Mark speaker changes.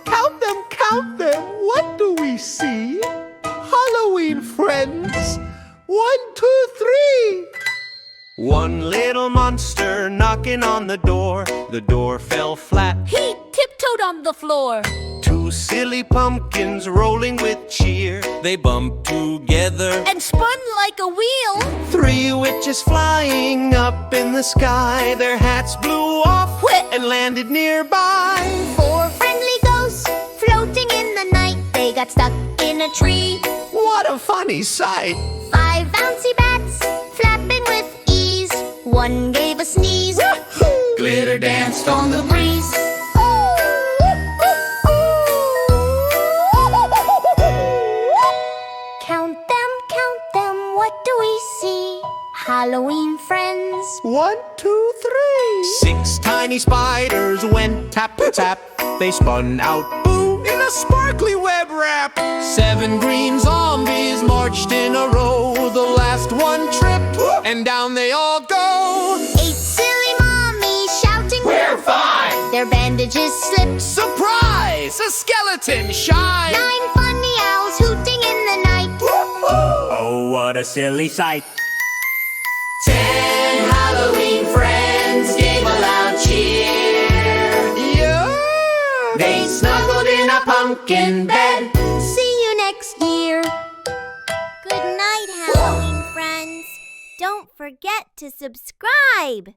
Speaker 1: Count them. What do we see? Halloween friends. 1, 2, 3. One little monster knocking on the door. The door fell flat.
Speaker 2: He tiptoed on the floor.
Speaker 1: 2 silly pumpkins rolling with cheer. They bumped together
Speaker 2: And spun like a wheel.
Speaker 1: 3 witches flying up in the sky. Their hats blew off and landed nearby.
Speaker 3: 4 friendly ghosts floating in the night. They got stuck in a tree.
Speaker 1: What a funny sight.
Speaker 3: 5 bouncy bats flapping with ease. 1 gave a sneeze.
Speaker 1: Glitter danced on the breeze.
Speaker 3: Count them, what do we see? Halloween friends.
Speaker 1: 1, 2, 3. 6 tiny spiders went tap, tap. They spun out, boom, in a sparkly web wrap. 7 green zombies marched in a row. The last one tripped, and down they all go.
Speaker 3: 8 silly mommies shouting,
Speaker 1: We're fine!
Speaker 3: their bandages slipped.
Speaker 1: Surprise! A skeleton shine!
Speaker 3: 9 funny owls hooting in the night.
Speaker 1: Oh, what a silly sight. 10 Halloween friends gave a loud cheer. Yeah! They snuggled in a pumpkin bed.
Speaker 3: See you next year.
Speaker 4: Good night, Halloween friends. Don't forget to subscribe.